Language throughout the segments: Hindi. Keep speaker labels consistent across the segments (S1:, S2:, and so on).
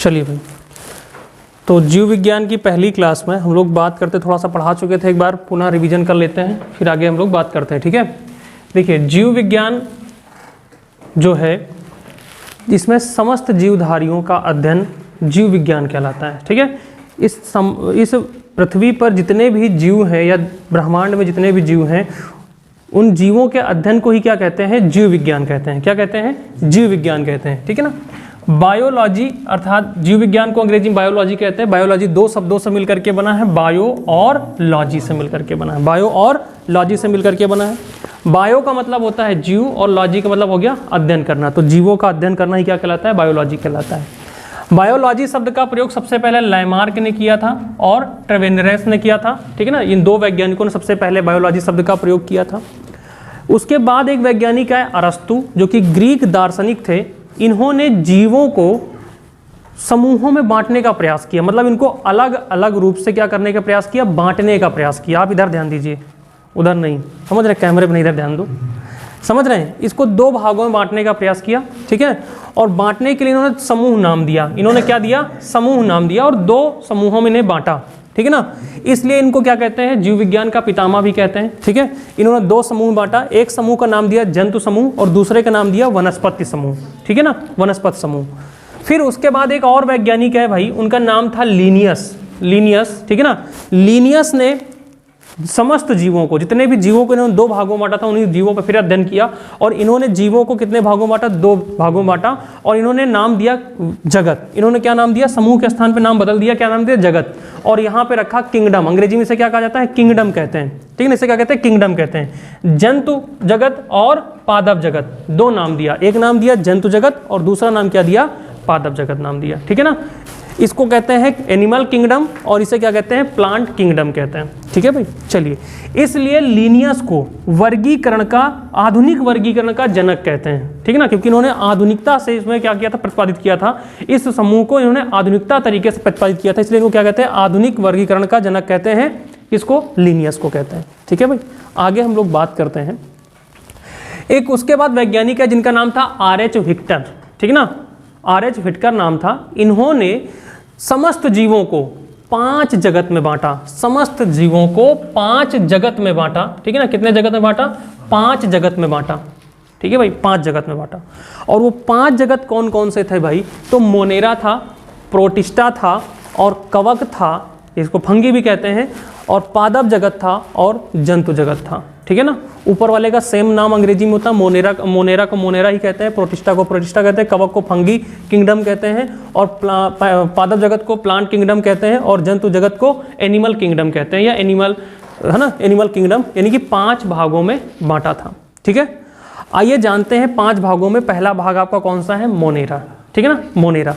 S1: चलिए भाई, तो जीव विज्ञान की पहली क्लास में हम लोग बात करते, थोड़ा सा पढ़ा चुके थे, एक बार पुनः रिवीजन कर लेते हैं, फिर आगे हम लोग बात करते हैं। ठीक है, देखिए जीव विज्ञान जो है इसमें समस्त जीवधारियों का अध्ययन जीव विज्ञान कहलाता है। ठीक है, इस पृथ्वी पर जितने भी जीव हैं या ब्रह्मांड में जितने भी जीव हैं उन जीवों के अध्ययन को ही क्या कहते हैं? जीव विज्ञान कहते हैं। क्या कहते हैं? जीव विज्ञान कहते हैं। ठीक है ना। बायोलॉजी अर्थात जीव विज्ञान को अंग्रेजी में बायोलॉजी कहते हैं। बायोलॉजी दो शब्दों से मिलकर के बना है, बायो और लॉजी से मिलकर के बना है। बायो और लॉजी से मिलकर के बना है। बायो का मतलब होता है जीव और लॉजी का मतलब हो गया अध्ययन करना। तो जीवों का अध्ययन करना ही क्या कहलाता है? बायोलॉजी कहलाता है। बायोलॉजी शब्द का प्रयोग सबसे पहले लैमार्क ने किया था और ट्रेवेनरेस ने किया था। ठीक है ना, इन दो वैज्ञानिकों ने सबसे पहले बायोलॉजी शब्द का प्रयोग किया था। उसके बाद एक वैज्ञानिक है अरस्तु, जो कि ग्रीक दार्शनिक थे। इन्होंने जीवों को समूहों में बांटने का प्रयास किया, मतलब इनको अलग अलग रूप से क्या करने का प्रयास किया? बांटने का प्रयास किया। आप इधर ध्यान दीजिए, उधर नहीं, समझ रहे? कैमरे पे नहीं, इधर ध्यान दो, समझ रहे हैं? इसको दो भागों में बांटने का प्रयास किया। ठीक है, और बांटने के लिए इन्होंने समूह नाम दिया। इन्होंने क्या दिया? समूह नाम दिया और दो समूहों में इन्हें बांटा। ठीक है ना, इसलिए इनको क्या कहते हैं? जीव विज्ञान का पितामह भी कहते हैं। ठीक है, इन्होंने दो समूह बांटा, एक समूह का नाम दिया जंतु समूह और दूसरे का नाम दिया वनस्पति समूह। ठीक है ना, वनस्पति समूह। फिर उसके बाद एक और वैज्ञानिक है भाई, उनका नाम था लीनियस। ठीक है ना, लीनियस ने समस्त जीवों को, जितने भी जीवों को इन्होंने दो भागों में बांटा था, उन्हीं जीवों पर फिर अध्ययन किया और इन्होंने जीवों को कितने भागों में बांटा? दो भागों में बांटा और इन्होंने नाम दिया जगत। इन्होंने क्या नाम दिया? समूह के स्थान पे नाम बदल दिया, क्या नाम दिया? जगत। और यहाँ पे रखा किंगडम। अंग्रेजी में इसे क्या कहा जाता है? किंगडम कहते हैं। ठीक है, इसे क्या कहते हैं? किंगडम कहते हैं। जंतु जगत और पादप जगत, दो नाम दिया। एक नाम दिया जंतु जगत और दूसरा नाम क्या दिया? पादप जगत नाम दिया। ठीक है ना, इसको कहते हैं एनिमल किंगडम और इसे क्या कहते हैं? प्लांट किंगडम कहते हैं। ठीक है भाई, चलिए, इसलिए लीनियस को वर्गीकरण का, आधुनिक वर्गीकरण का जनक कहते हैं। ठीक है ना, क्योंकि इन्होंने आधुनिकता से इसमें क्या किया था? प्रतिपादित किया था। इस समूह को इन्होंने आधुनिकता तरीके से प्रतिपादित किया था, इसलिए इनको क्या कहते हैं? आधुनिक वर्गीकरण का जनक कहते हैं। इसको लीनियस को कहते हैं। ठीक है भाई, आगे हम लोग बात करते हैं। एक उसके बाद वैज्ञानिक है जिनका नाम था R.H. व्हिक्टर। ठीक है ना, R.H. व्हिक्टर नाम था। इन्होंने समस्त जीवों को 5 जगत में बांटा। समस्त जीवों को 5 जगत में बांटा। ठीक है ना, कितने जगत में बांटा? 5 जगत में बांटा। ठीक है भाई, 5 जगत में बांटा। और वो 5 जगत कौन कौन से थे भाई? तो मोनेरा था, प्रोटिस्टा था और कवक था, इसको फंगी भी कहते हैं, और पादप जगत था और जंतु जगत था। ठीक है ना, ऊपर वाले का सेम नाम अंग्रेजी में होता है। मोनेरा को मोनेरा ही कहते हैं, प्रोटिस्टा को प्रोटिस्टा कहते हैं, कवक को फंगी किंगडम कहते हैं और पादप जगत को प्लांट किंगडम कहते हैं और जंतु जगत को एनिमल किंगडम कहते हैं, या एनिमल, है ना, एनिमल किंगडम। यानी कि 5 भागों में बांटा था। ठीक है, आइए जानते हैं 5 भागों में। पहला भाग आपका कौन सा है? मोनेरा। ठीक है ना,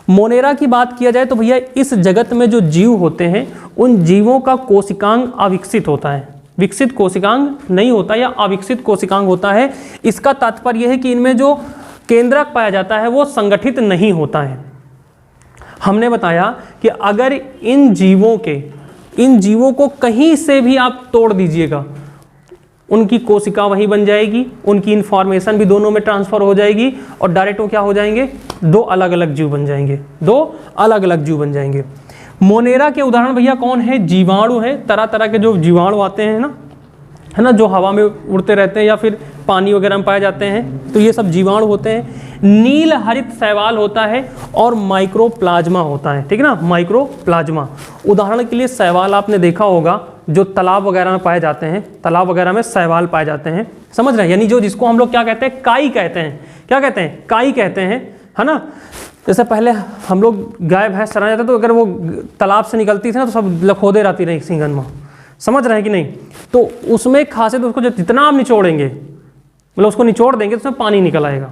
S1: मोनेरा की बात किया जाए तो भैया इस जगत में जो जीव होते हैं उन जीवों का कोशिकांग अविकसित होता है। विकसित कोशिकांग नहीं होता या अविकसित कोशिकांग होता है। इसका तात्पर्य है कि इनमें जो केंद्रक पाया जाता है वो संगठित नहीं होता है। हमने बताया कि अगर इन जीवों को कहीं से भी आप तोड़ दीजिएगा, उनकी कोशिका वही बन जाएगी, उनकी इंफॉर्मेशन भी दोनों में ट्रांसफर हो जाएगी और डायरेक्ट वो क्या हो जाएंगे? 2 अलग अलग जीव बन जाएंगे। 2 अलग अलग जीव बन जाएंगे। मोनेरा के उदाहरण भैया कौन है? जीवाणु है। तरह तरह के जो जीवाणु आते हैं ना, है ना, जो हवा में उड़ते रहते हैं या फिर पानी वगैरह में पाए जाते हैं, तो ये सब जीवाणु होते हैं। नील हरित शैवाल होता है और माइक्रोप्लाज्मा होता है। ठीक है ना, माइक्रोप्लाज्मा। उदाहरण के लिए शैवाल आपने देखा होगा जो तालाब वगैरह में पाए जाते हैं, तालाब वगैरह में शैवाल पाए जाते हैं, समझ रहे हैं? यानी जो जिसको हम लोग क्या कहते हैं? काई कहते हैं। क्या कहते हैं? काई कहते हैं, है ना। जैसे पहले हम लोग गाय भैंस चराने जाते तो अगर वो तालाब से निकलती थी ना तो सब लखोदे रहती रही सींगन में, समझ रहे हैं कि नहीं? तो उसमें खासियत, उसको जितना आप निचोड़ेंगे, मतलब उसको निचोड़ देंगे तो उसमें पानी निकल आएगा,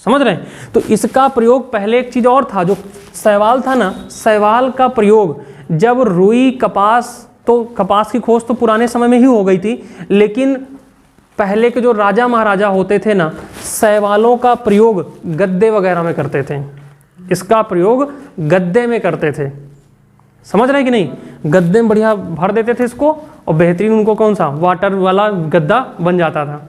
S1: समझ रहे हैं? तो इसका प्रयोग पहले एक चीज़ और था, जो शैवाल था ना, शैवाल का प्रयोग जब रुई, कपास, तो कपास की खोज तो पुराने समय में ही हो गई थी, लेकिन पहले के जो राजा महाराजा होते थे ना, शैवालों का प्रयोग गद्दे वगैरह में करते थे। इसका प्रयोग गद्दे में करते थे, समझ रहे हैं कि नहीं? गद्दे में बढ़िया भर देते थे इसको और बेहतरीन उनको कौन सा? वाटर वाला गद्दा बन जाता था।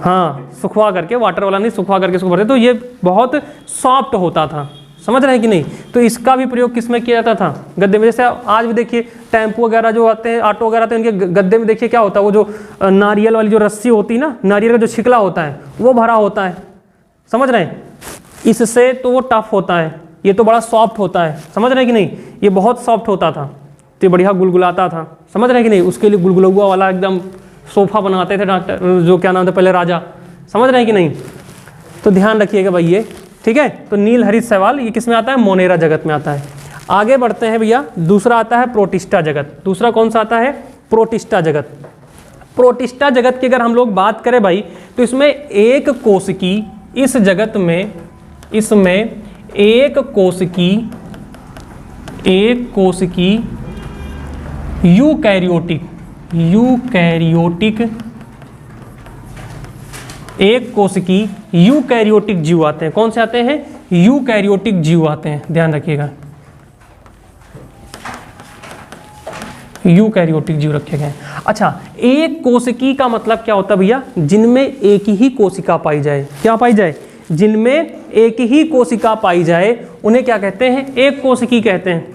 S1: हाँ, सुखवा करके, वाटर वाला नहीं, सुखवा करके इसको भरते, तो ये बहुत सॉफ्ट होता था। समझ रहे हैं कि नहीं। तो इसका भी प्रयोग किस में किया जाता था, गद्दे में। जैसे आज भी देखिए टेम्पो वगैरह जो आते हैं, ऑटो वगैरह आते हैं, उनके गद्दे में देखिए क्या होता है, वो जो नारियल वाली जो रस्सी होती है ना, नारियल का जो छिकला होता है वो भरा होता है, समझ रहे हैं। इससे तो वो टफ होता है, ये तो बड़ा सॉफ्ट होता है, समझ रहे हैं कि नहीं। ये बहुत सॉफ्ट होता था तो ये बढ़िया गुलगुलाता था, समझ रहे हैं कि नहीं। उसके लिए गुलगुलुआ वाला एकदम सोफा बनाते थे डॉक्टर, जो क्या नाम था पहले, राजा, समझ रहे हैं कि नहीं। तो ध्यान रखिएगा भाई ये, ठीक है। तो नील हरित शैवाल ये किस में आता है, मोनेरा जगत में आता है। आगे बढ़ते हैं भैया, दूसरा आता है प्रोटिस्टा जगत। दूसरा कौन सा आता है, प्रोटिस्टा जगत। प्रोटिस्टा जगत की अगर हम लोग बात करें भाई, तो इसमें एक कोशिकी, इस जगत में, इसमें एक कोशिकी यूकैरियोटिक, एक कोशिकी यूकैरियोटिक जीव आते हैं। कौन से आते हैं, यूकैरियोटिक जीव आते हैं, ध्यान रखिएगा, यूकैरियोटिक जीव रखे गए। अच्छा, एक कोशिकी का मतलब क्या होता है भैया, जिनमें एक ही कोशिका पाई जाए। क्या पाई जाए, जिनमें एक ही कोशिका पाई जाए उन्हें क्या कहते हैं, एक कोशिकी कहते हैं,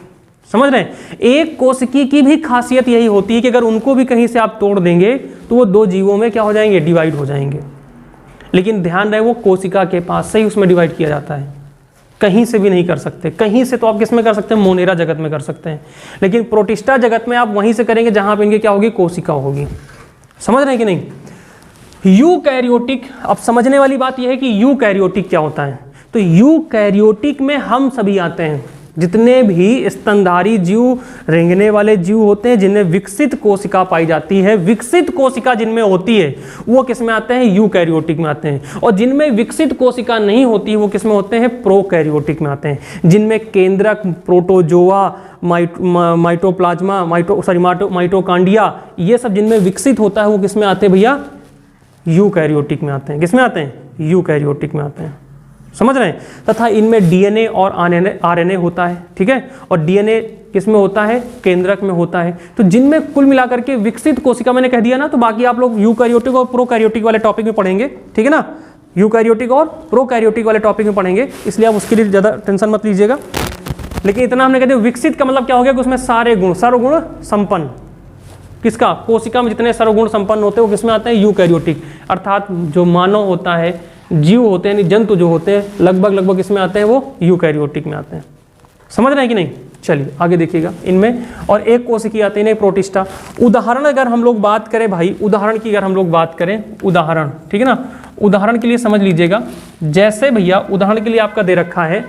S1: समझ रहे हैं। एक कोशिकी की भी खासियत यही होती है कि अगर उनको भी कहीं से आप तोड़ देंगे तो वो दो जीवों में क्या हो जाएंगे, डिवाइड हो जाएंगे। लेकिन ध्यान रहे वो कोशिका के पास से ही उसमें डिवाइड किया जाता है, कहीं से भी नहीं कर सकते। कहीं से तो आप किस में कर सकते हैं, मोनेरा जगत में कर सकते हैं, लेकिन प्रोटिस्टा जगत में आप वहीं से करेंगे जहां पे इनके क्या होगी, कोशिका होगी, समझ रहे हैं कि नहीं। यूकैरियोटिक, अब समझने वाली बात यह है कि यूकैरियोटिक क्या होता है। तो यूकैरियोटिक में हम सभी आते हैं, जितने भी स्तनधारी जीव, रेंगने वाले जीव होते हैं जिनमें विकसित कोशिका पाई जाती है, विकसित कोशिका जिनमें होती है वो किस में आते हैं, यूकैरियोटिक में आते हैं। और जिनमें विकसित कोशिका नहीं होती है वो किस में होते हैं, प्रोकैरियोटिक में आते हैं। जिनमें केंद्रक, प्रोटोजोआ, माइटोप्लाज्मा, माइटोकांडिया, ये सब जिनमें विकसित होता है वो किस में आते हैं भैया, यूकैरियोटिक में आते हैं। किस में आते हैं, यूकैरियोटिक में आते हैं, समझ रहे हैं। तथा इनमें डीएनए और आरएनए होता है, ठीक है। और डीएनए किस में होता है, केंद्रक में होता है। तो जिनमें कुल मिलाकर के विकसित कोशिका, मैंने कह दिया ना, तो बाकी आप लोग यूकैरियोटिक और प्रोकैरियोटिक वाले टॉपिक में पढ़ेंगे, ठीक है ना। यूकैरियोटिक और प्रोकैरियोटिक वाले टॉपिक में पढ़ेंगे, इसलिए आप उसके लिए ज़्यादा टेंशन मत लीजिएगा। लेकिन इतना हमने कह दिया, विकसित का मतलब क्या हो गया कि उसमें सारे गुण, सर्वगुण संपन्न, किसका, कोशिका में जितने सर्वगुण संपन्न होते हैं वो किसमें आते हैं, यूकैरियोटिक। अर्थात जो मानव होता है, जीव होते हैं, जंतु जो होते हैं, लगभग इसमें आते हैं वो यूकैरियोटिक में आते हैं, समझ रहे हैं कि नहीं। चलिए आगे देखिएगा इनमें, और एक कोशिकी आते हैं प्रोटिस्टा। उदाहरण अगर हम लोग बात करें भाई, उदाहरण की अगर हम लोग बात करें, उदाहरण, ठीक है ना। उदाहरण के लिए समझ लीजिएगा, जैसे भैया उदाहरण के लिए आपका दे रखा है,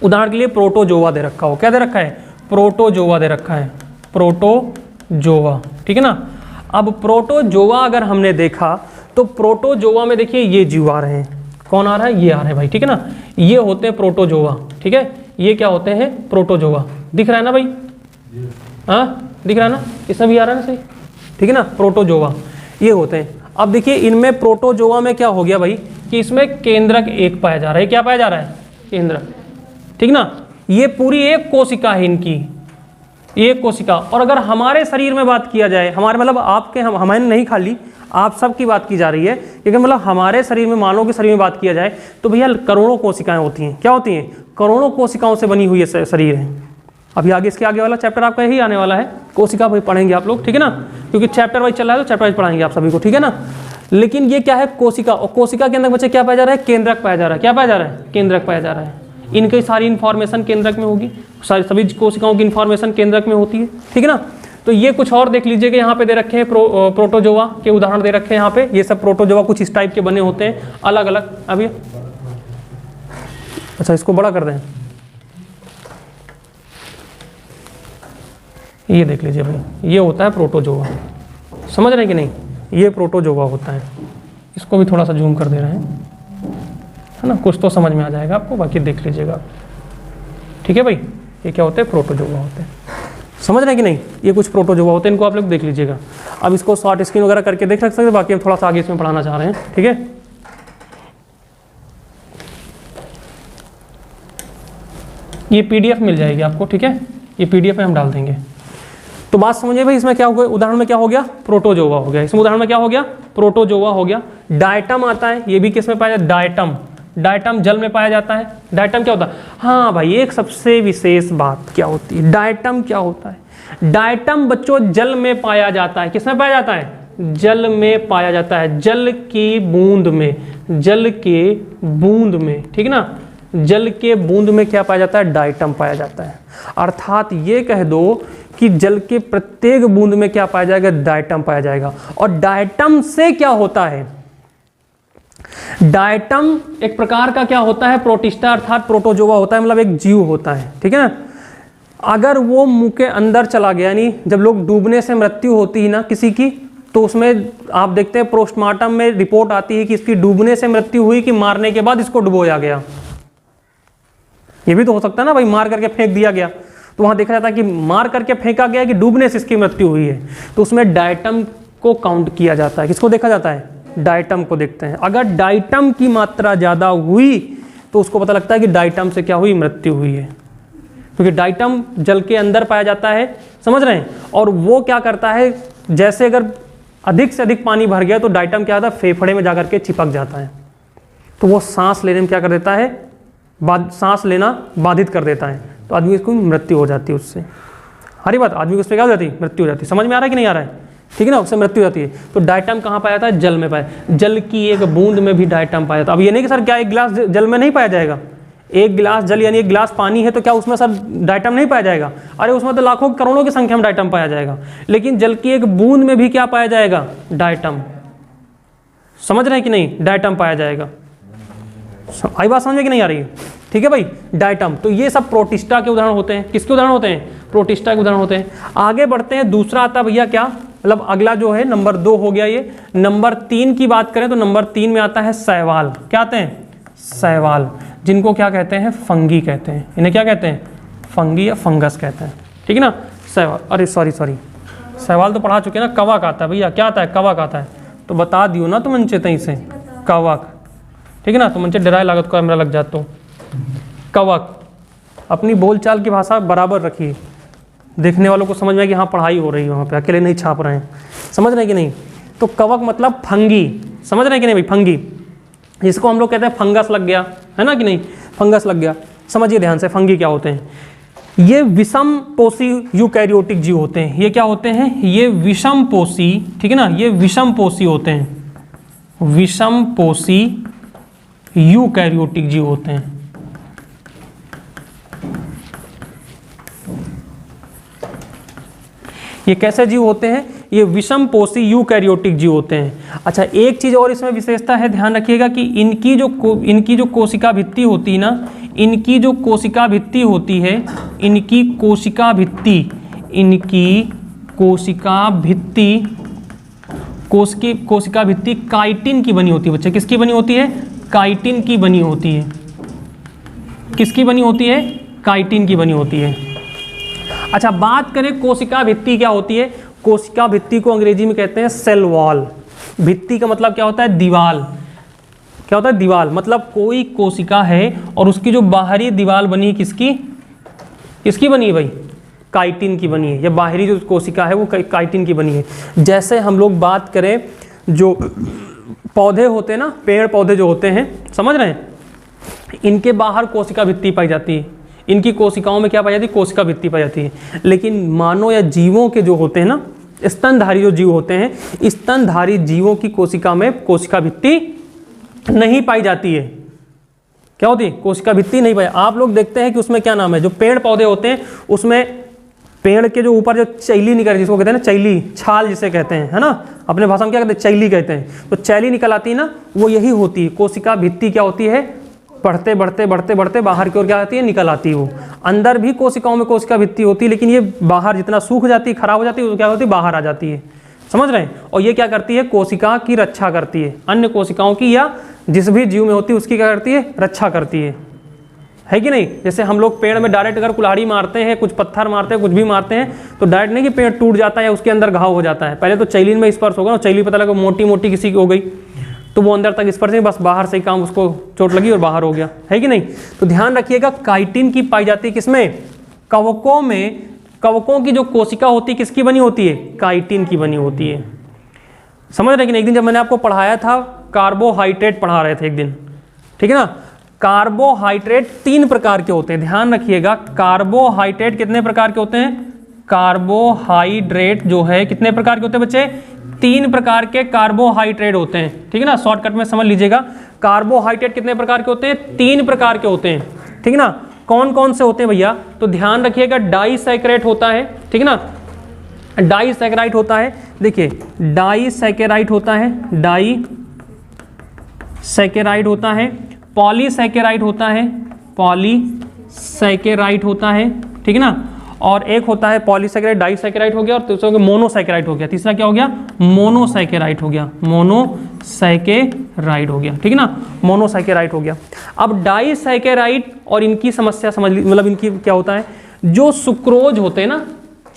S1: उदाहरण के लिए प्रोटोजोआ दे रखा हो, क्या दे रखा है, प्रोटोजोआ दे रखा है, प्रोटोजोआ, ठीक है ना। अब प्रोटोजोआ अगर हमने देखा तो प्रोटोजोआ में देखिए ये जीव आ रहे हैं, कौन आ रहा है, ये आ रहे हैं भाई, ठीक है ना। ये होते हैं प्रोटोजोआ, ठीक है। ये क्या होते हैं, प्रोटोजोआ, दिख रहा है ना भाई, हाँ दिख रहा है ना, इसमें भी आ रहा है ना, सही, ठीक है ना। प्रोटोजोआ ये होते हैं। अब देखिए इनमें प्रोटोजोआ में क्या हो गया भाई, कि इसमें केंद्रक एक पाया जा रहा है। क्या पाया जा रहा है, केंद्रक, ठीक ना। ये पूरी एक कोशिका है इनकी, एक कोशिका। और अगर हमारे शरीर में बात किया जाए, हमारे मतलब आपके, हमारे नहीं, खाली आप सब की बात की जा रही है, क्योंकि मतलब हमारे शरीर में, मानव के शरीर में बात किया जाए तो भैया करोड़ों कोशिकाएं होती हैं। क्या होती हैं, करोड़ों कोशिकाओं से बनी हुई है शरीर है। अभी आगे इसके आगे वाला चैप्टर आपका यही आने वाला है, कोशिका भाई पढ़ेंगे आप लोग, ठीक है ना, क्योंकि चैप्टर वाइज चल रहा है तो चैप्टर वाइज पढ़ाएंगे आप सभी को, ठीक है ना। लेकिन ये क्या है, कोशिका, और कोशिका के अंदर बच्चे क्या पाया जा रहा है, केंद्रक पाया जा रहा है। क्या पाया जा रहा है, केंद्रक पाया जा रहा है। इनकी सारी इन्फॉर्मेशन केंद्रक में होगी, सारी सभी कोशिकाओं की इन्फॉर्मेशन केंद्रक में होती है, ठीक है ना। तो ये कुछ और देख लीजिएगा, यहाँ पे दे रखे हैं प्रोटोजोआ के उदाहरण दे रखे हैं यहाँ पे। ये सब प्रोटोजोआ कुछ इस टाइप के बने होते हैं, अलग अलग। अभी अच्छा इसको बड़ा कर दें, ये देख लीजिए भाई, ये होता है प्रोटोजोआ, समझ रहे हैं कि नहीं, ये प्रोटोजोआ होता है। इसको भी थोड़ा सा जूम कर दे रहे हैं, है ना, कुछ तो समझ में आ जाएगा आपको, बाकी देख लीजिएगा, ठीक है भाई। ये क्या होते हैं, प्रोटोजोआ होते हैं, समझ रहे हैं कि नहीं। ये कुछ प्रोटोजोआ होते हैं, इनको आप लोग देख लीजिएगा। अब इसको शॉर्ट स्क्रीन वगैरह करके देख सकते हैं, बाकी हम थोड़ा सा आगे इसमें पढ़ाना चाह रहे हैं, ठीक है। ये पीडीएफ मिल जाएगी आपको, ठीक है, ये पीडीएफ में हम डाल देंगे। तो बात समझिए भाई, इसमें क्या हो गया, उदाहरण में क्या हो गया, प्रोटोजोआ हो गया। इसमें उदाहरण में क्या हो गया, प्रोटोजोआ हो गया। डायटम आता है, ये भी किस में पाया जाता है, डायटम, डायटम जल में पाया जाता है। डायटम क्या होता है? हाँ भाई, एक सबसे विशेष बात क्या होती है, डायटम क्या होता है? डायटम बच्चों जल में पाया जाता है। किसमें पाया जाता है? जल में पाया जाता है, जल की बूंद में, जल के बूंद में, ठीक ना, जल के बूंद में क्या पाया जाता है? डायटम पाया जाता है। अर्थात ये कह दो कि जल के प्रत्येक बूंद में क्या पाया जाएगा? डायटम पाया जाएगा। और डायटम से क्या होता है? डायटम एक प्रकार का क्या होता है? प्रोटिस्टा अर्थात प्रोटोजोआ होता है, मतलब एक जीव होता है, ठीक है ना। अगर वो मुंह के अंदर चला गया, यानी जब लोग डूबने से मृत्यु होती है ना किसी की, तो उसमें आप देखते हैं पोस्टमार्टम में रिपोर्ट आती है कि इसकी डूबने से मृत्यु हुई कि मारने के बाद इसको डुबोया गया। ये भी तो हो सकता है ना भाई, मार करके फेंक दिया गया, तो वहां देखा जाता है कि मार करके फेंका गया कि डूबने से इसकी मृत्यु हुई है, तो उसमें डायटम को काउंट किया जाता है। किसको देखा जाता है? डायटम को देखते हैं। अगर डायटम की मात्रा ज़्यादा हुई तो उसको पता लगता है कि डायटम से क्या हुई? मृत्यु हुई है, क्योंकि डायटम जल के अंदर पाया जाता है, समझ रहे हैं। और वो क्या करता है, जैसे अगर अधिक से अधिक पानी भर गया तो डायटम क्या होता है? फेफड़े में जाकर के चिपक जाता है, तो वो सांस लेने में क्या कर देता है? सांस लेना बाधित कर देता है, तो आदमी को मृत्यु हो जाती है उससे। हरी बात, आदमी को उससे क्या हो जाती है? मृत्यु हो जाती है। समझ में आ रहा है कि नहीं आ रहा है? ठीक है ना, उससे मृत्यु हो जाती है। तो डायटम कहाँ पाया जाता है? जल में पाया। जल की एक बूंद में भी डायटम पाया जाता है। अब ये नहीं कि सर क्या एक गिलास जल में नहीं पाया जाएगा? एक गिलास जल यानी एक गिलास पानी है, तो क्या उसमें सर डायटम नहीं पाया जाएगा? अरे उसमें तो लाखों करोड़ों की संख्या में डायटम पाया जाएगा, लेकिन जल की एक बूंद में भी क्या पाया जाएगा? डायटम। समझ रहे हैं कि नहीं? डायटम पाया जाएगा। आई बात समझ में कि नहीं आ रही है? ठीक है भाई, डायटम। तो ये सब प्रोटिस्टा के उदाहरण होते हैं। किसके उदाहरण होते हैं? प्रोटिस्टा के उदाहरण होते हैं। आगे बढ़ते हैं, दूसरा आता भैया क्या, मतलब अगला जो है नंबर 2 हो गया ये। नंबर 3 की बात करें तो नंबर 3 में आता है शैवाल। क्या आते हैं? शैवाल, जिनको क्या कहते हैं? फंगी कहते हैं। इन्हें क्या कहते हैं? फंगी या फंगस कहते हैं, ठीक है ना। शैवाल, अरे सॉरी शैवाल तो पढ़ा चुके हैं ना। कवक आता है भैया। क्या आता है? कवक आता है। तो बता दियो ना तुम अंचे तहीं से, कवक, ठीक है ना। तुम अंचे डराए लागत को कैमरा लग जाता हो। कवक, अपनी बोलचाल की भाषा बराबर रखिए, देखने वालों को समझ में कि हाँ पढ़ाई हो रही है, वहाँ पे अकेले नहीं छाप रहे हैं। समझ रहे हैं कि नहीं? तो कवक मतलब फंगी। समझ रहे हैं कि नहीं भाई? फंगी, जिसको हम लोग कहते हैं फंगस लग गया, है ना कि नहीं? फंगस लग गया। समझिए ध्यान से, फंगी क्या होते हैं? ये विषम पोषी यूकैरियोटिक जीव होते हैं। ये क्या होते हैं? ये विषम पोषी, ठीक है ना, ये विषम पोषी होते हैं। विषम पोषी यूकैरियोटिक जीव होते हैं। ये कैसे जीव होते हैं? ये विषम पोषी यूकैरियोटिक जीव होते हैं। अच्छा, एक चीज़ और इसमें विशेषता है, ध्यान रखिएगा कि इनकी जो कोशिका भित्ति होती है ना, इनकी जो कोशिका भित्ति होती है, इनकी कोशिका भित्ति काइटिन की बनी होती है। बच्चे किसकी बनी होती है? काइटिन की बनी होती है। किसकी बनी होती है? काइटिन की बनी होती है। अच्छा, बात करें कोशिका भित्ति क्या होती है? कोशिका भित्ति को अंग्रेजी में कहते हैं सेल वॉल। भित्ति का मतलब क्या होता है? दीवाल। क्या होता है? दीवाल। मतलब कोई कोशिका है और उसकी जो बाहरी दीवार बनी है, किसकी बनी है भाई? काइटिन की बनी है। या बाहरी जो कोशिका है वो काइटिन की बनी है। जैसे हम लोग बात करें, जो पौधे होते हैं ना, पेड़ पौधे जो होते हैं, समझ रहे हैं, इनके बाहर कोशिका भित्ति पाई जाती है। इनकी कोशिकाओं में क्या पाई जाती है? कोशिका भित्ति पाई जाती है। लेकिन मानव या जीवों के जो होते हैं ना, स्तनधारी जो जीव होते हैं, स्तनधारी जीवों की कोशिका में कोशिका भित्ति नहीं पाई जाती है। क्या होती है? कोशिका भित्ति नहीं पाई। आप लोग देखते हैं कि उसमें क्या नाम है, जो पेड़ पौधे होते हैं उसमें पेड़ के जो ऊपर जो चैली निकल, जिसको कहते हैं ना चैली, छाल जिसे कहते हैं, है ना, अपने भाषा में क्या कहते हैं? चैली कहते हैं। तो चैली निकल आती है ना, वो यही होती है। कोशिका भित्ति क्या होती है? बढ़ते बढ़ते बाहर की ओर क्या आती है? निकल आती है। वो अंदर भी कोशिकाओं में कोशिका भित्ति होती है, लेकिन ये बाहर जितना सूख जाती है, खराब हो जाती है, वो क्या होती है? बाहर आ जाती है। समझ रहे हैं? और ये क्या करती है? कोशिका की रक्षा करती है। अन्य कोशिकाओं की या जिस भी जीव में होती है उसकी क्या करती है? रक्षा करती है कि नहीं? जैसे हम लोग पेड़ में डायरेक्ट अगर कुल्हाड़ी मारते हैं, कुछ पत्थर मारते हैं, कुछ भी मारते हैं, तो डायरेक्ट नहीं कि पेड़ टूट जाता है या उसके अंदर घाव हो जाता है। पहले तो चैलीन में स्पर्श होगा, चैली पता लगा मोटी मोटी किसी की हो गई तो वो अंदर तक स्पर्श नहीं, बस बाहर से ही काम, उसको चोट लगी और बाहर हो गया, है कि नहीं? तो ध्यान रखिएगा, काइटिन की पाई जाती है किसमें? कवकों में। कवकों की जो कोशिका होती है किसकी बनी होती है? काइटिन की बनी होती है। समझ रहे कि नहीं? एक दिन जब मैंने आपको पढ़ाया था, कार्बोहाइड्रेट पढ़ा रहे थे एक दिन, ठीक है ना, कार्बोहाइड्रेट 3 प्रकार के होते हैं, ध्यान रखिएगा। कार्बोहाइड्रेट कितने प्रकार के होते हैं? कार्बोहाइड्रेट जो है कितने प्रकार के होते हैं बच्चे? 3 प्रकार के कार्बोहाइड्रेट होते हैं, ठीक है ना। शॉर्टकट में समझ लीजिएगा, कार्बोहाइड्रेट कितने प्रकार के होते हैं? 3 प्रकार के होते हैं, ठीक है ना। कौन कौन से होते हैं भैया? तो ध्यान रखिएगा, डाइसैकेराइड होता है, ठीक है ना, डाइसैकेराइड होता है। देखिए डाइसैकेराइड होता है, डाइसैकेराइड होता है, पॉलीसैकेराइड होता है, पॉलीसैकेराइड होता है, ठीक है ना। और एक होता है पॉलीसैकेराइड, डाइसैकेराइड हो गया, और तीसरा हो गया मोनोसैकेराइड हो गया। तीसरा क्या हो गया? मोनोसैकेराइड हो गया, मोनोसैकेराइड हो गया, ठीक है ना, मोनोसैकेराइड हो गया। अब डाइसैकेराइड और इनकी समस्या समझ ली, मतलब इनकी क्या होता है, जो सुक्रोज होते हैं ना,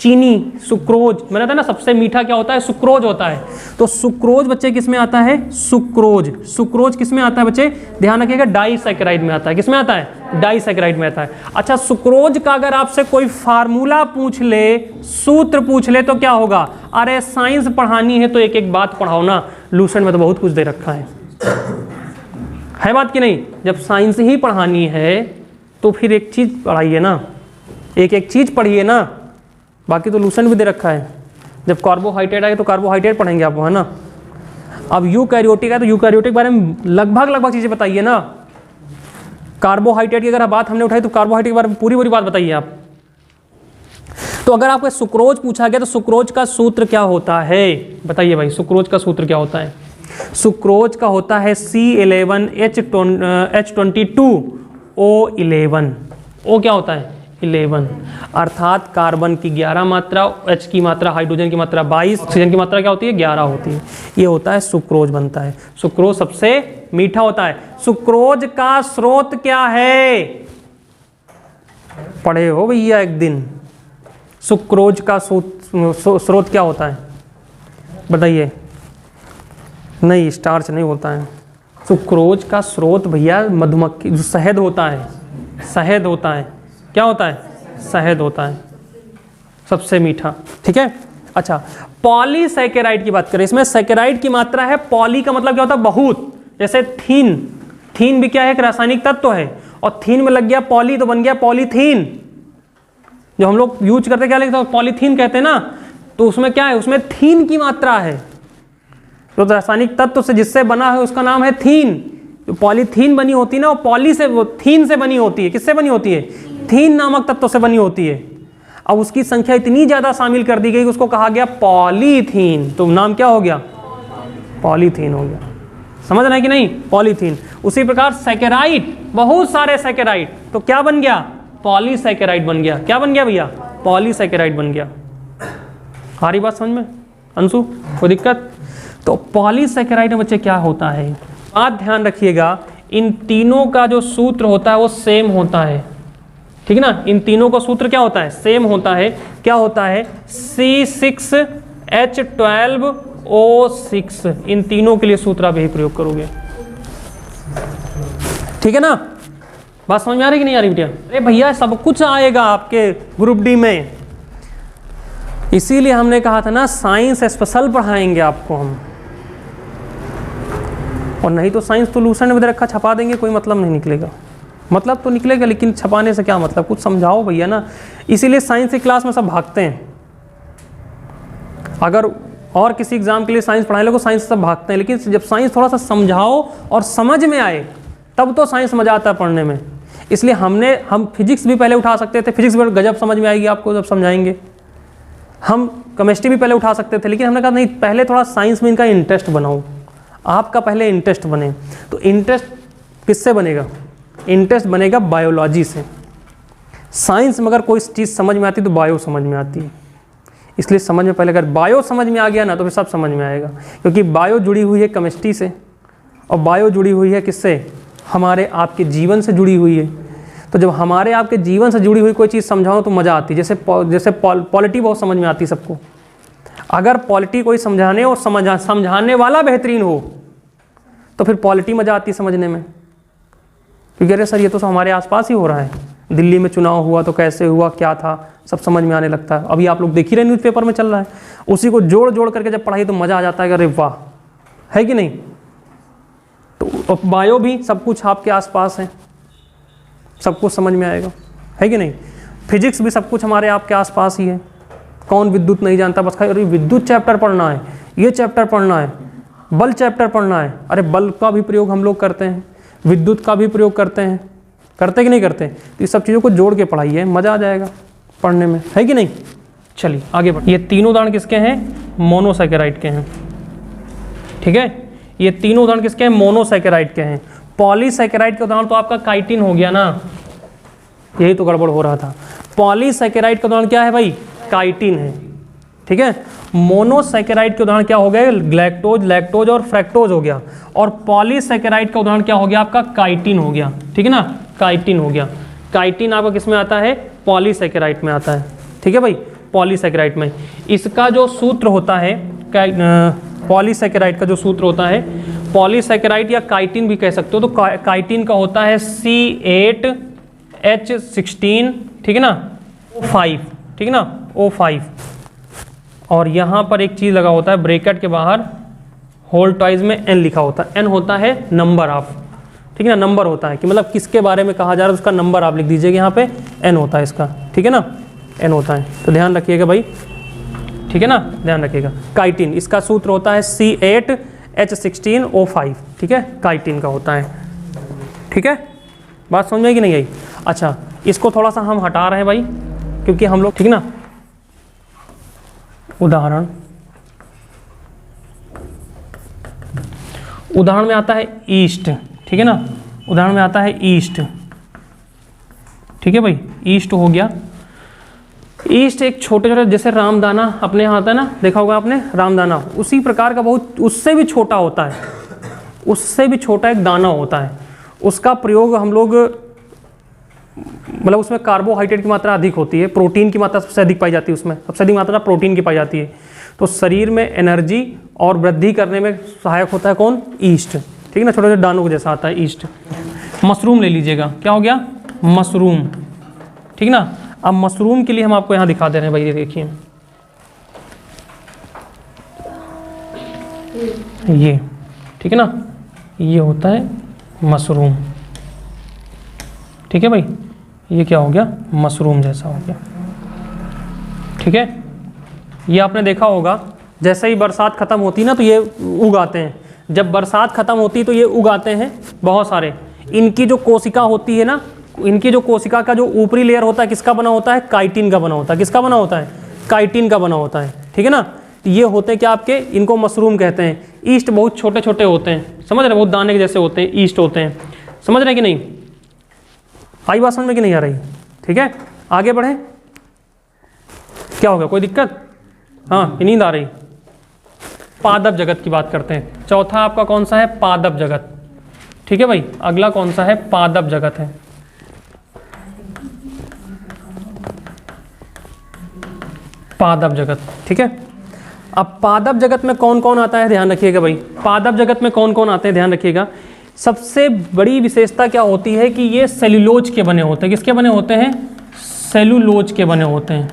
S1: चीनी, सुक्रोज, मैंने बताया ना सबसे मीठा क्या होता है? सुक्रोज होता है। तो सुक्रोज बच्चे किस में आता है? सुक्रोज, सुक्रोज किस में आता है बच्चे? ध्यान रखिएगा, डाइसैकेराइड में आता है। किस में आता है? डाइसैकेराइड में आता है। अच्छा, सुक्रोज का अगर आपसे कोई फार्मूला पूछ ले, सूत्र पूछ ले, तो क्या होगा? अरे साइंस पढ़ानी है तो एक एक बात पढ़ाओ ना, लूसेंट में तो बहुत कुछ दे रखा है बात कि नहीं? जब साइंस ही पढ़ानी है तो फिर एक चीज पढ़ाइए ना, एक एक चीज पढ़िए ना, बाकी तो लूसेंट भी दे रखा है। जब कार्बोहाइड्रेट आए तो कार्बोहाइड्रेट पढ़ेंगे आप, है ना। अब यूकैरियोटिक है तो यूकैरियोटिक के बारे में लगभग चीजें बताइए ना। कार्बोहाइड्रेट की अगर बात हमने उठाई तो कार्बोहाइड्रेट के बारे में पूरी बात बताइए आप। तो अगर आपको सुक्रोज पूछा गया तो सुक्रोज का सूत्र क्या होता है? बताइए भाई, सुक्रोज का सूत्र क्या होता है? सुक्रोज का होता है C11H22O11। O क्या होता है? 11, अर्थात कार्बन की 11 मात्रा, H की मात्रा, हाइड्रोजन की मात्रा 22, ऑक्सीजन की मात्रा क्या होती है? 11 होती है। ये होता है सुक्रोज बनता है। सुक्रोज सबसे मीठा होता है। सुक्रोज का स्रोत क्या है? पढ़े हो भैया एक दिन। सुक्रोज का स्रोत क्या होता है बताइए? नहीं, स्टार्च नहीं होता है। सुक्रोज का स्रोत भैया मधुमक्खी, जो शहद होता है, शहद होता है। क्या होता है? शहद होता है, सबसे मीठा, ठीक है। अच्छा, पॉलीसैकेराइड की बात करें, इसमें सैकेराइड की मात्रा है, पॉली का मतलब क्या होता है? बहुत। जैसे थीन, थीन भी क्या है? एक रासायनिक तत्व है, और थीन में लग गया पॉली तो बन गया पॉलीथीन। जो हम लोग यूज करते क्या लिखते हैं? पॉलीथीन कहते हैं ना। तो उसमें क्या है? उसमें थीन की मात्रा है। जो तो रासायनिक तत्व से जिससे बना है उसका नाम है थीन। जो पॉलीथीन बनी होती है ना, वो पॉली से, वो थीन से बनी होती है। किससे बनी होती है? थीन नामक तत्व से बनी होती है। अब उसकी संख्या इतनी ज्यादा शामिल कर दी गई कि उसको कहा गया पॉलीथीन। तो नाम क्या हो गया? पॉलीथीन हो गया। समझ रहे हैं कि नहीं? पॉलीथीन। उसी प्रकार सैकेराइड, बहुत सारे सैकेराइड, तो क्या बन गया? पॉलीसैकेराइड बन गया। क्या बन गया भैया? पॉलीसैकेराइड बन गया। आ रही बात समझ में अंशु? कोई दिक्कत? तो पॉलीसैकेराइड में बच्चे क्या होता है, बात ध्यान रखिएगा, इन तीनों का जो सूत्र होता है वो सेम होता है, ठीक है ना। इन तीनों का सूत्र क्या होता है? सेम होता है। क्या होता है? C6H12O6। इन तीनों के लिए सूत्र आप यही प्रयोग करोगे, ठीक है ना। बात समझ में आ रही कि नहीं आ रही बेटिया? अरे भैया सब कुछ आएगा आपके ग्रुप डी में, इसीलिए हमने कहा था ना साइंस स्पेशल पढ़ाएंगे आपको हम। और नहीं तो साइंस तो लूसेंट में रखा, छपा देंगे, कोई मतलब नहीं निकलेगा। मतलब तो निकलेगा लेकिन छपाने से क्या मतलब? कुछ समझाओ भैया ना। इसीलिए साइंस की क्लास में सब भागते हैं। अगर और किसी एग्जाम के लिए साइंस पढ़ाने लगो, साइंस सब भागते हैं, लेकिन जब साइंस थोड़ा सा समझाओ और समझ में आए तब तो साइंस मजा आता है पढ़ने में। इसलिए हम फिजिक्स भी पहले उठा सकते थे, फिजिक्स भी गजब समझ में आएगी आपको जब समझाएंगे। हम केमिस्ट्री भी पहले उठा सकते थे, लेकिन हमने कहा नहीं, पहले थोड़ा साइंस में इनका इंटरेस्ट बनाओ, आपका पहले इंटरेस्ट बने। तो इंटरेस्ट किससे बनेगा? इंटरेस्ट बनेगा बायोलॉजी से। साइंस में अगर कोई चीज़ समझ में आती है तो बायो समझ में आती है। इसलिए समझ में पहले अगर बायो समझ में आ गया ना तो फिर सब समझ में आएगा, क्योंकि बायो जुड़ी हुई है केमिस्ट्री से, और बायो जुड़ी हुई है किससे? हमारे आपके जीवन से जुड़ी हुई है। तो जब हमारे आपके जीवन से जुड़ी हुई कोई चीज़ समझाओ तो मज़ा आती है। जैसे पॉलिटी बहुत समझ में आती है सबको। अगर पॉलिटी कोई समझाने और समझाने वाला बेहतरीन हो तो फिर पॉलिटी मज़ा आती है समझने में, क्योंकि अरे सर ये तो हमारे आसपास ही हो रहा है, दिल्ली में चुनाव हुआ तो कैसे हुआ, क्या था, सब समझ में आने लगता है। अभी आप लोग देख ही रहे न्यूज़पेपर में चल रहा है, उसी को जोड़ जोड़ करके जब पढ़ाई तो मज़ा आ जाता है कि अरे वाह, है कि नहीं। तो बायो भी सब कुछ आपके आसपास है, सब कुछ समझ में आएगा, है कि नहीं। फिजिक्स भी सब कुछ हमारे आपके आसपास ही है। कौन विद्युत नहीं जानता, बस खाली विद्युत चैप्टर पढ़ना है, ये चैप्टर पढ़ना है, बल चैप्टर पढ़ना है। अरे बल का भी प्रयोग हम लोग करते हैं, विद्युत का भी प्रयोग करते हैं, करते कि नहीं करते। तो ये सब चीज़ों को जोड़ के पढ़ाइए, मज़ा आ जाएगा पढ़ने में, है कि नहीं। चलिए आगे बढ़। ये तीनों उदाहरण किसके हैं, मोनोसैकेराइड के हैं, ठीक है। ये तीनों उदाहरण किसके हैं, मोनोसैकेराइड के हैं। पॉलीसैकेराइड के उदाहरण तो आपका काइटिन हो गया ना, यही तो गड़बड़ हो रहा था। पॉलीसैकेराइड का उदाहरण क्या है भाई, काइटिन है, ठीक है। मोनोसैकेराइड के उदाहरण क्या हो गए, ग्लैक्टोज, लैक्टोज और फ्रैक्टोज हो गया। और पॉलीसैकेराइड का उदाहरण क्या हो गया आपका, काइटिन हो गया, ठीक है ना, काइटिन हो गया। काइटिन आपका किस में आता है, पॉलीसैकेराइड में आता है, ठीक है भाई, पॉलीसैकेराइड में। इसका जो सूत्र होता है, पॉलीसैकेराइड का जो सूत्र होता है, पॉलीसैकेराइड या काइटिन भी कह सकते हो, तो काइटिन का होता है C8H16, ठीक है ना, O5, ठीक है ना, O5। और यहाँ पर एक चीज़ लगा होता है ब्रैकेट के बाहर, होल टॉइज में N लिखा होता है। N होता है नंबर ऑफ, ठीक है ना, नंबर होता है कि मतलब किसके बारे में कहा जा रहा है, उसका नंबर आप लिख दीजिएगा यहाँ पे, N होता है इसका, ठीक है ना, N होता है। तो ध्यान रखिएगा भाई, ठीक है ना, ध्यान रखिएगा। काइटिन, इसका सूत्र होता है C8H16O5, ठीक है, काइटिन का होता है, ठीक है। बात समझ में कि नहीं आई। अच्छा, इसको थोड़ा सा हम हटा रहे हैं भाई, क्योंकि हम लोग, ठीक ना, उदाहरण में आता है ईस्ट, ठीक है ना, उदाहरण में आता है ईस्ट, ठीक है भाई, ईस्ट हो गया। ईस्ट एक छोटे छोटे, जैसे रामदाना अपने यहाँ आता है ना, देखा होगा आपने रामदाना, उसी प्रकार का, बहुत उससे भी छोटा होता है, उससे भी छोटा एक दाना होता है। उसका प्रयोग हम लोग, मतलब उसमें कार्बोहाइड्रेट की मात्रा अधिक होती है, प्रोटीन की मात्रा सबसे अधिक पाई जाती है, उसमें सबसे अधिक मात्रा प्रोटीन की पाई जाती है। तो शरीर में एनर्जी और वृद्धि करने में सहायक होता है कौन, ईस्ट, ठीक है ना, छोटे छोटे दानों को जैसा आता है ईस्ट। मशरूम ले लीजिएगा, क्या हो गया, मशरूम, ठीक है ना। अब मशरूम के लिए हम आपको यहाँ दिखा दे रहे हैं भाई, ये देखिए, ये, ठीक है ना, ये होता है मशरूम, ठीक है भाई, ये क्या हो गया, मशरूम जैसा हो गया, ठीक है। ये आपने देखा होगा, जैसे ही बरसात ख़त्म होती है ना, तो ये उगाते हैं। जब बरसात ख़त्म होती है तो ये उगाते हैं बहुत सारे। इनकी जो कोशिका होती है ना, इनकी जो कोशिका का जो ऊपरी लेयर होता है, किसका बना होता है, काइटिन का बना होता है। किसका बना होता है, काइटिन का बना होता है, ठीक है ना। ये होते क्या आपके, इनको मशरूम कहते हैं। ईस्ट बहुत छोटे छोटे होते हैं, समझ रहे, बहुत दाने के जैसे होते हैं, ईस्ट होते हैं, समझ रहे कि नहीं। आई बात समझ में कि नहीं आ रही, ठीक है। आगे बढ़े, क्या होगा, कोई दिक्कत, हाँ, नींद आ रही। पादप जगत की बात करते हैं। चौथा आपका कौन सा है, पादप जगत, ठीक है भाई। अगला कौन सा है, पादप जगत है। पादप जगत, ठीक है। अब पादप जगत में कौन कौन आता है, ध्यान रखिएगा भाई। पादप जगत में कौन कौन आते हैं, ध्यान रखिएगा। सबसे बड़ी विशेषता क्या होती है कि ये सेल्यूलोज के बने होते हैं। किसके बने होते हैं, सेल्यूलोज के बने होते हैं।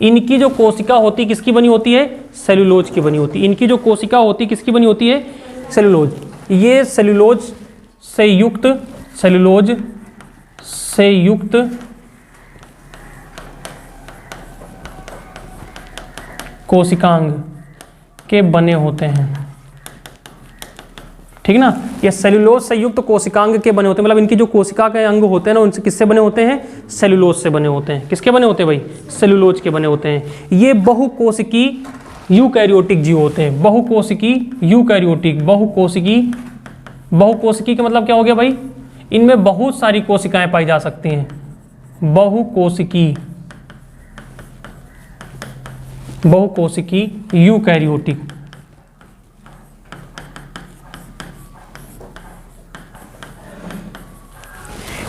S1: इनकी जो कोशिका होती है किसकी बनी होती है, सेल्यूलोज की बनी होती है। इनकी जो कोशिका होती है किसकी बनी होती है, सेल्यूलोज। ये सेल्यूलोज से युक्त कोशिकांग के बने होते हैं, ठीक ना। ये सेल्यूलोज से युक्त कोशिकांग के बने होते हैं, मतलब इनकी जो कोशिका के अंग होते हैं ना, उनसे किससे बने होते हैं, सेल्यूलोज से बने होते हैं। किसके बने होते हैं भाई, सेल्यूलोज के बने होते हैं। ये बहुकोशिकी यूकैरियोटिक जीव होते हैं। बहुकोशिकी यूकैरियोटिक, बहुकोशिकी का मतलब क्या हो गया भाई, इनमें बहुत सारी कोशिकाएं पाई जा सकती हैं। बहुकोशिकी यूकैरियोटिक।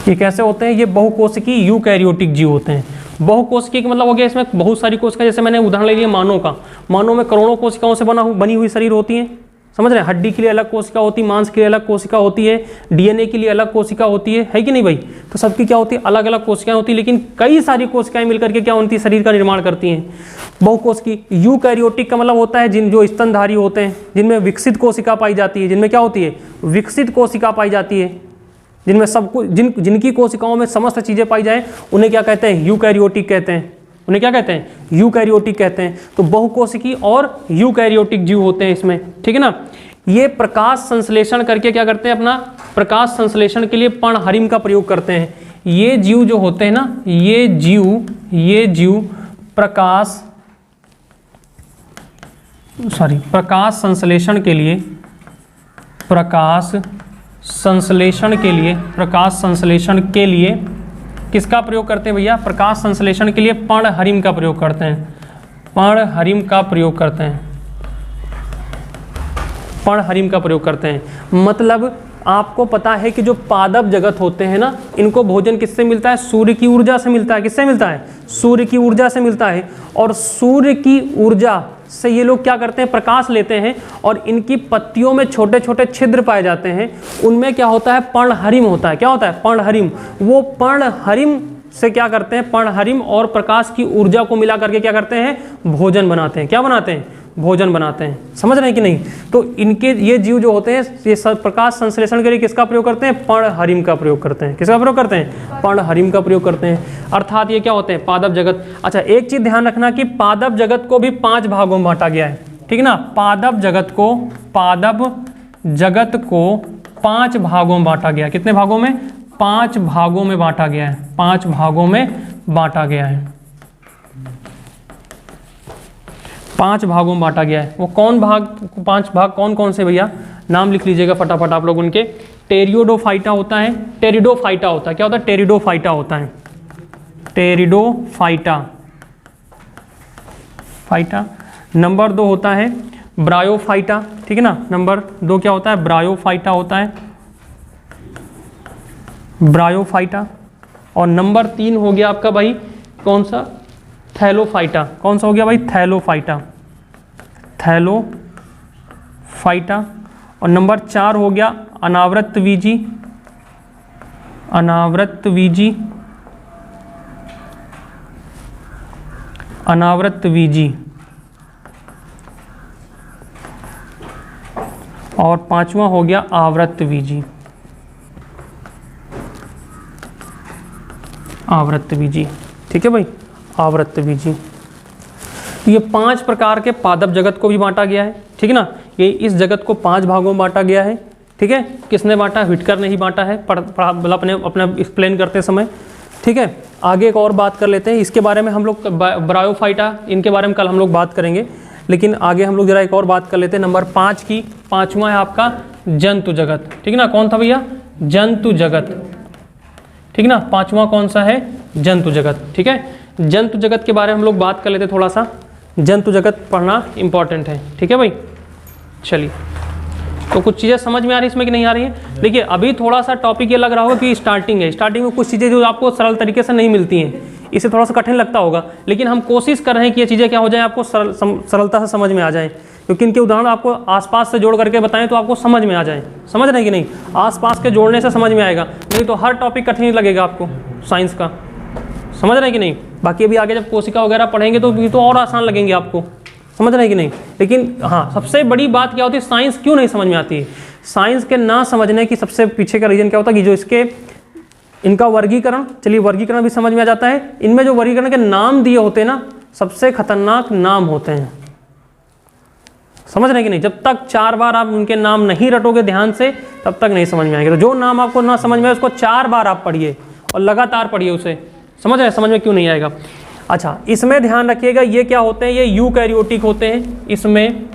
S1: ये कैसे होते हैं, ये बहुकोशिकी यूकैरियोटिक जीव होते हैं। बहुकोशिकी का मतलब हो गया, इसमें बहुत सारी कोशिका, जैसे मैंने उदाहरण ले लिया मानव का। मानव में करोड़ों कोशिकाओं से बनी हुई शरीर होती है, समझ रहे हैं। हड्डी के लिए अलग कोशिका होती है, मांस के लिए अलग कोशिका होती है, डीएनए के लिए अलग कोशिका होती है कि नहीं भाई। तो सबकी क्या होती है, अलग अलग कोशिकाएं होती है, लेकिन कई सारी कोशिकाएं मिलकर के क्या होती है, शरीर का निर्माण करती हैं। बहुकोशिकी यूकैरियोटिक का मतलब होता है जो स्तनधारी होते हैं, जिनमें विकसित कोशिका पाई जाती है, जिनमें क्या होती है, विकसित कोशिका पाई जाती है। जिनमें सब कुछ जिनकी कोशिकाओं में समस्त चीज़ें पाई जाए उन्हें क्या कहते हैं? यूकैरियोटिक कहते हैं। उन्हें क्या कहते हैं? यूकैरियोटिक कहते हैं। तो बहुकोशिकी और यूकैरियोटिक जीव होते हैं इसमें, ठीक है ना। ये प्रकाश संश्लेषण करके क्या करते हैं? अपना प्रकाश संश्लेषण के लिए पर्णहरिम का प्रयोग करते हैं। ये जीव जो होते हैं ना, ये जीव प्रकाश संश्लेषण के लिए किसका प्रयोग करते हैं भैया? प्रकाश संश्लेषण के लिए पर्णहरिम का प्रयोग करते हैं। पर्णहरिम का प्रयोग करते हैं। मतलब आपको पता है कि जो पादप जगत होते हैं ना, इनको भोजन किससे मिलता है? सूर्य की ऊर्जा से मिलता है। किससे मिलता है? सूर्य की ऊर्जा से मिलता है। और सूर्य की ऊर्जा से ये लोग क्या करते हैं? प्रकाश लेते हैं और इनकी पत्तियों में छोटे छोटे छिद्र पाए जाते हैं। उनमें क्या होता है? पर्णहरिम होता है। क्या होता है? पर्णहरिम। वो पर्णहरिम से क्या करते हैं? पर्णहरिम और प्रकाश की ऊर्जा को मिला करके क्या करते हैं? भोजन बनाते हैं। क्या बनाते हैं? भोजन बनाते हैं। समझ रहे हैं कि नहीं? तो इनके ये जीव जो होते हैं ये प्रकाश संश्लेषण के लिए किसका प्रयोग करते हैं? पर्णहरिम का प्रयोग करते हैं। किसका प्रयोग करते हैं? पर्णहरिम का प्रयोग करते हैं। अर्थात ये क्या होते हैं? पादप जगत। अच्छा, एक चीज ध्यान रखना कि पादप जगत को भी 5 भागों में बांटा गया है, ठीक है ना। पादप जगत को 5 भागों में बांटा गया। कितने भागों में? 5 भागों में बांटा गया है। 5 भागों में बांटा गया है। 5 भागों में बांटा गया है। वो कौन भाग? 5 भाग कौन कौन से भैया? नाम लिख लीजिएगा फटाफट आप लोग उनके। टेरिडोफाइटा होता है। टेरिडोफाइटा होता है। क्या होता है? टेरिडोफाइटा होता है। टेरिडोफाइटा। नंबर 2 होता है ब्रायोफाइटा, ठीक है ना। नंबर 2 क्या होता है? ब्रायोफाइटा होता है। ब्रायोफाइटा। और नंबर 3 हो गया आपका भाई कौन सा? थैलोफाइटा। कौन सा हो गया भाई? थैलोफाइटा। और नंबर 4 हो गया अनावृतवीजी। और 5वां हो गया आवृतवीजी। ठीक है भाई, आवृतवीजी। तो ये 5 प्रकार के पादप जगत को भी बांटा गया है, ठीक है ना। ये इस जगत को 5 भागों में बांटा गया है, ठीक है। किसने बांटा? व्हिटकर ने ही बांटा है, अपने एक्सप्लेन करते समय, ठीक है। आगे एक और बात कर लेते हैं इसके बारे में। हम लोग ब्रायोफाइटा इनके बारे में कल हम लोग बात करेंगे, लेकिन आगे हम लोग जरा एक और बात कर लेते हैं। नंबर 5 की 5वां है आपका जंतु जगत, ठीक है ना। कौन था भैया? जंतु जगत, ठीक है ना। 5वां कौन सा है? जंतु जगत, ठीक है। जंतु जगत के बारे में हम लोग बात कर लेते हैं थोड़ा सा। जंतु जगत पढ़ना इंपॉर्टेंट है, ठीक है भाई। चलिए, तो कुछ चीज़ें समझ में आ रही है इसमें कि नहीं आ रही है? देखिए, अभी थोड़ा सा टॉपिक ये लग रहा होगा कि स्टार्टिंग है। स्टार्टिंग में कुछ चीज़ें जो आपको सरल तरीके से नहीं मिलती हैं, इसे थोड़ा सा कठिन लगता होगा, लेकिन हम कोशिश कर रहे हैं कि ये चीज़ें क्या हो जाए, आपको सरलता से समझ में आ जाए। क्योंकि इनके उदाहरण आपको आसपास से जोड़ करके बताएं तो आपको समझ में आ जाए। समझ रहे हैं कि नहीं? आसपास के जोड़ने से समझ में आएगा, नहीं तो हर टॉपिक कठिन ही लगेगा आपको साइंस का। समझ रहे हैं कि नहीं? बाकी अभी आगे जब कोशिका वगैरह पढ़ेंगे तो ये तो और आसान लगेंगे आपको। समझ रहे हैं कि नहीं? लेकिन हाँ, सबसे बड़ी बात क्या होती है, साइंस क्यों नहीं समझ में आती है? साइंस के ना समझने की सबसे पीछे का रीजन क्या होता है कि जो इनका वर्गीकरण, चलिए वर्गीकरण भी समझ में आ जाता है। इनमें जो वर्गीकरण के नाम दिए होते हैं ना, सबसे खतरनाक नाम होते हैं। समझ रहे हैं कि नहीं? जब तक 4 बार आप उनके नाम नहीं रटोगे ध्यान से, तब तक नहीं समझ में आएंगे। तो जो नाम आपको ना समझ में आए उसको 4 बार आप पढ़िए और लगातार पढ़िए उसे। समझ रहे हैं? समझ में क्यों नहीं आएगा? अच्छा, इसमें ध्यान रखिएगा, ये क्या होते हैं? ये यूकैरियोटिक होते हैं। इसमें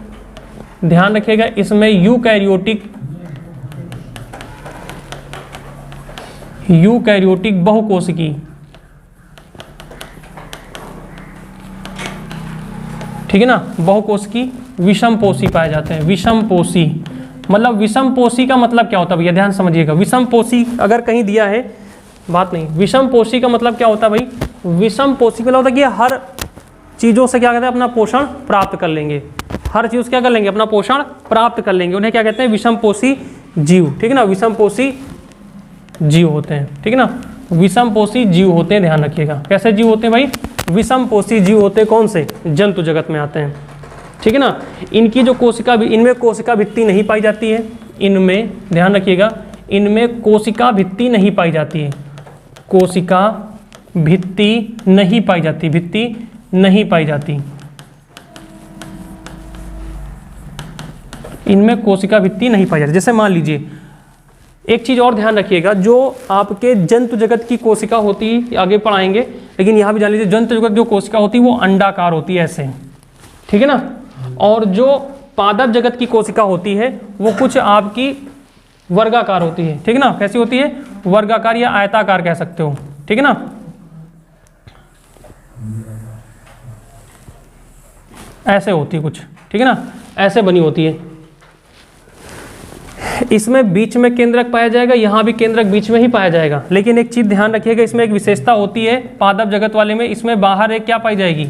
S1: ध्यान रखिएगा, इसमें यूकैरियोटिक बहुकोशिकी, ठीक है ना, बहुकोशिकी विषमपोषी पाए जाते हैं। विषमपोषी मतलब, विषमपोषी का मतलब क्या होता है भैया? ध्यान समझिएगा। विषमपोषी अगर कहीं दिया है, बात नहीं। विषमपोषी का मतलब क्या होता है भाई? विषमपोषी का मतलब होता है कि हर चीज़ों से क्या कहते हैं? अपना पोषण प्राप्त कर लेंगे। हर चीज़ क्या कर लेंगे? अपना पोषण प्राप्त कर लेंगे। उन्हें क्या कहते हैं? विषमपोषी जीव, ठीक है ना। विषमपोषी जीव होते हैं, ठीक है ना। विषमपोषी जीव होते हैं, ध्यान रखिएगा। कैसे जीव होते हैं भाई? विषमपोषी जीव होते हैं। कौन से? जंतु जगत में आते हैं, ठीक है ना। इनकी जो कोशिका, इनमें कोशिका भित्ति नहीं पाई जाती है। इनमें ध्यान रखिएगा, इनमें कोशिका भित्ति नहीं पाई जाती है, कोशिका भित्ति नहीं पाई जाती, भित्ति नहीं पाई जाती, इनमें कोशिका भित्ति नहीं पाई जाती। जैसे मान लीजिए, एक चीज और ध्यान रखिएगा, जो आपके जंतु जगत की कोशिका होती है, आगे पढ़ाएंगे, लेकिन यहां भी जान लीजिए जंतु जगत जो कोशिका होती है वो अंडाकार होती है ऐसे, ठीक है ना। और जो पादप जगत की कोशिका होती है वो कुछ आपकी वर्गाकार होती है, ठीक है ना। कैसी होती है? वर्गाकार या आयताकार कह सकते हो, ठीक है ना। ऐसे होती है कुछ, ठीक है ना, ऐसे बनी होती है। इसमें बीच में केंद्रक पाया जाएगा, यहाँ भी केंद्रक बीच में ही पाया जाएगा। लेकिन एक चीज ध्यान रखिएगा, इसमें एक विशेषता होती है पादप जगत वाले में, इसमें बाहर एक क्या पाई जाएगी?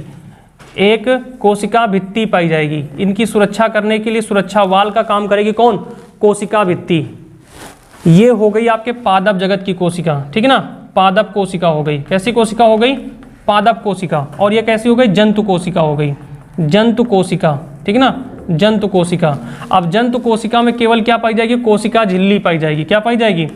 S1: एक कोशिका भित्ति पाई जाएगी। इनकी सुरक्षा करने के लिए सुरक्षा वाल का काम करेगी कौन? कोशिका भित्ति। ये हो गई आपके पादप जगत की कोशिका, ठीक है ना, पादप कोशिका हो गई। कैसी कोशिका हो गई? पादप कोशिका। और ये कैसी हो गई? जंतु कोशिका हो गई, जंतु कोशिका, ठीक है ना, जंतु कोशिका। अब जंतु कोशिका में केवल क्या पाई जाएगी? कोशिका झिल्ली पाई जाएगी। क्या पाई जाएगी?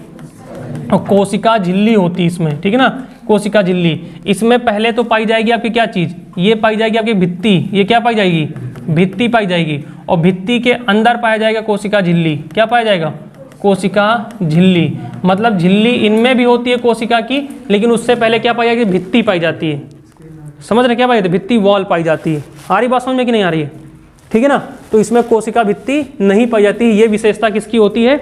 S1: और कोशिका झिल्ली होती है इसमें, ठीक है ना, कोशिका झिल्ली। इसमें पहले तो पाई जाएगी आपकी क्या चीज? ये पाई जाएगी आपकी भित्ति। ये क्या पाई जाएगी? भित्ति पाई जाएगी। और भित्ति के अंदर पाया जाएगा कोशिका झिल्ली। क्या पाया जाएगा? कोशिका झिल्ली। मतलब झिल्ली इनमें भी होती है कोशिका की, लेकिन उससे पहले क्या पाई जाएगी? भित्ति पाई जाती है। समझ रहे? क्या पाई जाती है? भित्ति वॉल पाई जाती है। आ रही बात समझ में कि नहीं आ रही है? ठीक है ना। तो इसमें कोशिका भित्ति नहीं पाई जाती। ये विशेषता किसकी होती है?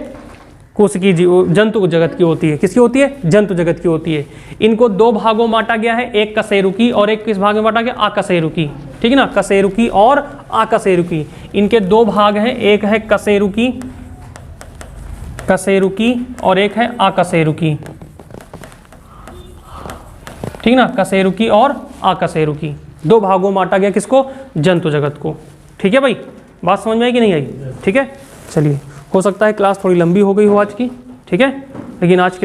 S1: कोशिकी जंतु जगत की होती है। किसकी होती है? जंतु जगत की होती है। इनको दो भागों में बांटा गया है, एक कशेरुकी और एक किस भाग में बांटा गया? आकशेरुकी, ठीक है ना, कशेरुकी और आकशेरुकी। इनके दो भाग हैं, एक है कशेरुकी, कशेरुकी और एक है आकशेरुकी, ठीक ना, कशेरुकी और आकशेरुकी। दो भागों में बांटा गया किसको? जंतु जगत को। ठीक है भाई, बात समझ में आई कि नहीं आई? ठीक है, चलिए, हो सकता है क्लास थोड़ी लंबी हो गई हो आज की, ठीक है, लेकिन आज के लिए